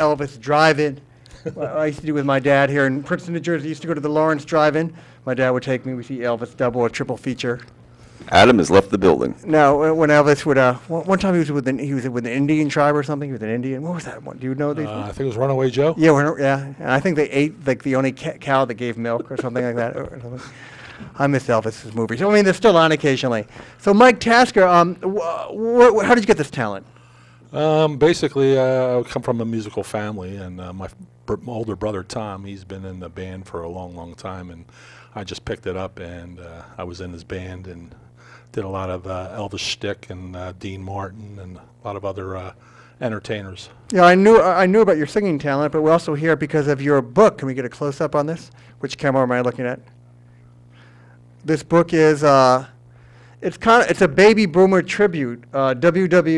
Elvis Drive-In. I used to do with my dad here in Princeton, New Jersey. I used to go to the Lawrence Drive-In. My dad would take me. We see Elvis double or triple feature. Adam has left the building. No, when Elvis would, one time he was with an Indian tribe or something. He was an Indian. What was that one? Do you know these? I think it was Runaway Joe. Yeah, yeah. And I think they ate like the only cow that gave milk or something like that. Or something. I miss Elvis's movies. I mean, they're still on occasionally. So, Mike Tasker, how did you get this talent? Basically, I come from a musical family, and my older brother Tom, he's been in the band for a long, long time, and I just picked it up, and I was in his band and did a lot of Elvis shtick and Dean Martin and a lot of other entertainers. Yeah, I knew about your singing talent, but we're also here because of your book. Can we get a close-up on this? Which camera am I looking at? This book is it's a baby boomer tribute, WIWAK,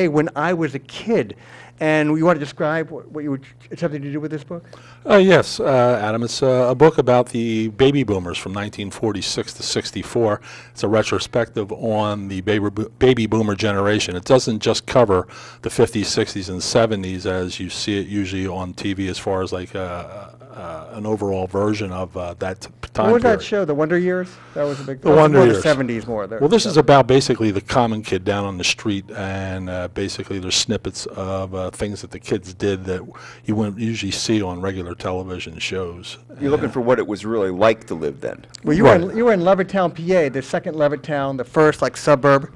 when I was a kid. And you want to describe what you were attempting to do with this book? Yes, Adam. It's a book about the baby boomers from 1946 to 64. It's a retrospective on the baby boomer generation. It doesn't just cover the 50s, 60s, and 70s as you see it usually on TV as far as like an overall version of that time What was period. that show, The Wonder Years? That was a big. The Wonder Years. The 70s more. Well, this is about basically the common kid down on the street, and basically there's snippets of things that the kids did that you wouldn't usually see on regular television shows. You're looking for what it was really like to live then. Well, you were in Levittown, PA, the second Levittown, the first like suburb.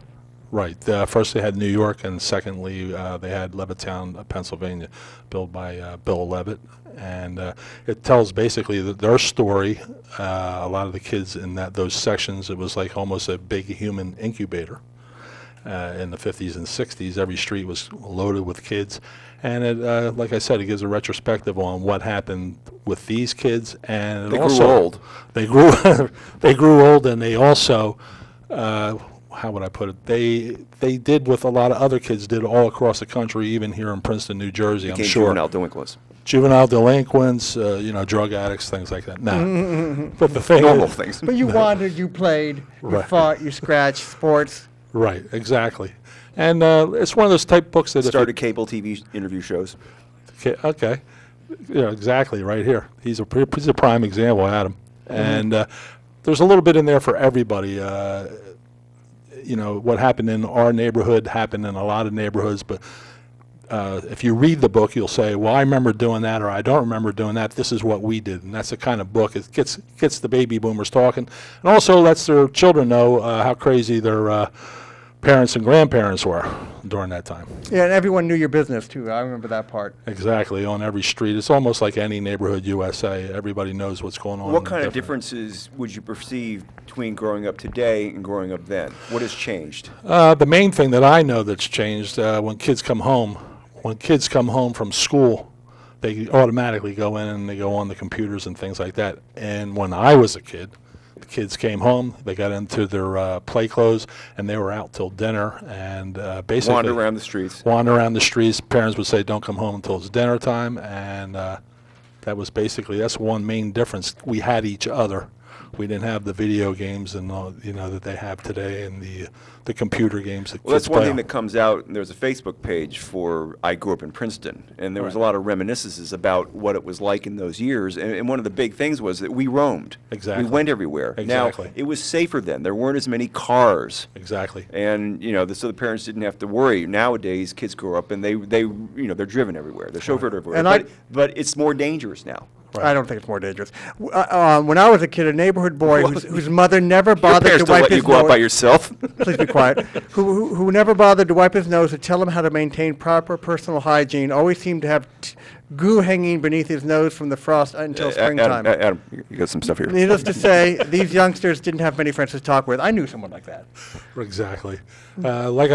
Right. First they had New York, and secondly they had Levittown, Pennsylvania, built by Bill Levitt. And it tells basically their story. A lot of the kids in those sections, it was like almost a big human incubator. In the 50s and 60s, every street was loaded with kids. And it, like I said, it gives a retrospective on what happened with these kids. And they grew old. They grew, they grew old, and they also, how would I put it? They did what a lot of other kids did all across the country, even here in Princeton, New Jersey. I'm sure. Juvenile delinquents. Juvenile delinquents, you know, drug addicts, things like that. No, but the thing normal is, things. But you wandered, you played, you fought, you scratched, sports. Right, exactly. And it's one of those type books that started cable TV interview shows. Okay, yeah, exactly. Right here, he's a prime example, Adam. And there's a little bit in there for everybody. You know, what happened in our neighborhood happened in a lot of neighborhoods, but if you read the book, you'll say, well, I remember doing that, or I don't remember doing that. This is what we did. And that's the kind of book. It gets the baby boomers talking, and also lets their children know how crazy their parents and grandparents were during that time. Yeah, and everyone knew your business, too. I remember that part. Exactly, on every street. It's almost like any neighborhood USA. Everybody knows what's going on. What kind of differences would you perceive between growing up today and growing up then? What has changed? The main thing that I know that's changed, when kids come home from school, they automatically go in and they go on the computers and things like that. And when I was a kid, the kids came home, they got into their play clothes, and they were out till dinner and basically wander around the streets. Wander around the streets. Parents would say, "Don't come home until it's dinner time," and that was basically, that's one main difference. We had each other. We didn't have the video games and you know, that they have today, and the computer games that well, kids that's one play thing on. that comes out. And there's a Facebook page for I Grew Up in Princeton, and there was a lot of reminiscences about what it was like in those years. And one of the big things was that we roamed. Exactly. We went everywhere. Exactly. Now, it was safer then. There weren't as many cars. Exactly. And you know, so the parents didn't have to worry. Nowadays, kids grow up and they you know, they're driven everywhere. They're chauffeured everywhere. And but it's more dangerous now. Right. I don't think it's more dangerous. When I was a kid, a neighborhood boy whose mother never bothered to wipe his nose. You go out by yourself. Please be quiet. Who never bothered to wipe his nose or tell him how to maintain proper personal hygiene. Always seemed to have goo hanging beneath his nose from the frost until springtime. Adam, you got some stuff here. Needless to say, these youngsters didn't have many friends to talk with. I knew someone like that. Exactly. Like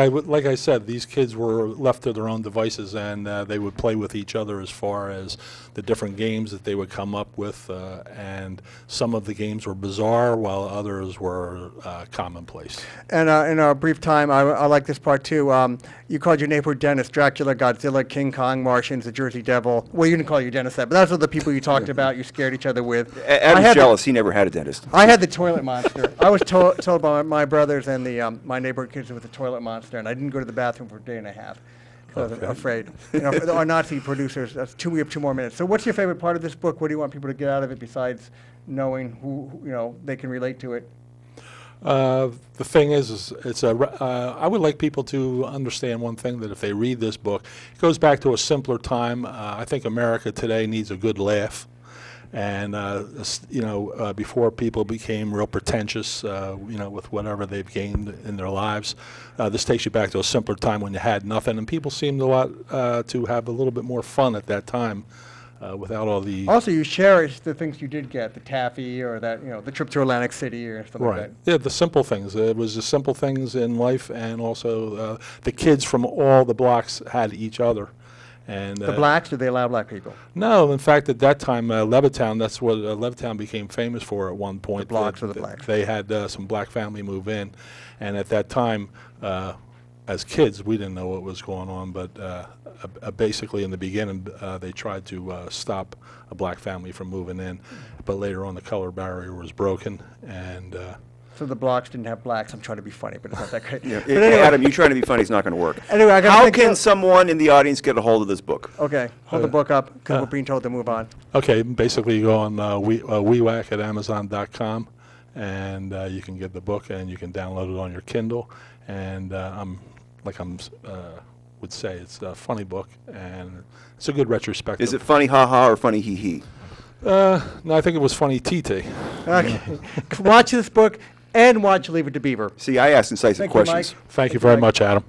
I said, these kids were left to their own devices, and they would play with each other as far as the different games that they would come up with, and some of the games were bizarre while others were commonplace. And in our brief time, I like this part too. You called your neighborhood dentist Dracula, Godzilla, King Kong, Martians, the Jersey Devil. Well, you didn't call your dentist that, but those are the people you talked about, you scared each other with. Adam's jealous. He never had a dentist. I had the toilet monster. I was told by my brothers and my neighborhood kids with the toilet monster, and I didn't go to the bathroom for a day and a half. 'cause I was Okay. afraid. Our Nazi producers. We have 2 more minutes. So, what's your favorite part of this book? What do you want people to get out of it besides knowing who they can relate to it? The thing is it's I would like people to understand one thing, that if they read this book, it goes back to a simpler time. I think America today needs a good laugh. And, before people became real pretentious, with whatever they've gained in their lives, this takes you back to a simpler time when you had nothing. And people seemed to have a little bit more fun at that time without all the... Also, you cherish the things you did get, the taffy or that, the trip to Atlantic City or something like Right. that. Yeah, the simple things. It was the simple things in life, and also the kids from all the blocks had each other. And The blacks, did they allow black people? no, in fact, at that time, Levittown, that's what Levittown became famous for at one point. The blocks That- of the blacks. They had some black family move in, and at that time, as kids, we didn't know what was going on, but basically in the beginning, they tried to stop a black family from moving in, but later on the color barrier was broken, and So the blocks didn't have blacks. I'm trying to be funny, but it's not that great. Yeah, But anyway, Adam, you trying to be funny is not going to work. Anyway, I gotta How think can of- someone in the audience get a hold of this book? Okay, hold the book up because we're being told to move on. okay, basically you go on WeWhack at Amazon.com, and you can get the book, and you can download it on your Kindle. And would say, it's a funny book, and it's a good retrospective. Is it funny ha-ha or funny hee-hee? No, I think it was funny TT. Okay, watch this book and watch Leave It to Beaver. See, I asked incisive Thank you, questions. Mike. Thank you very much, Adam.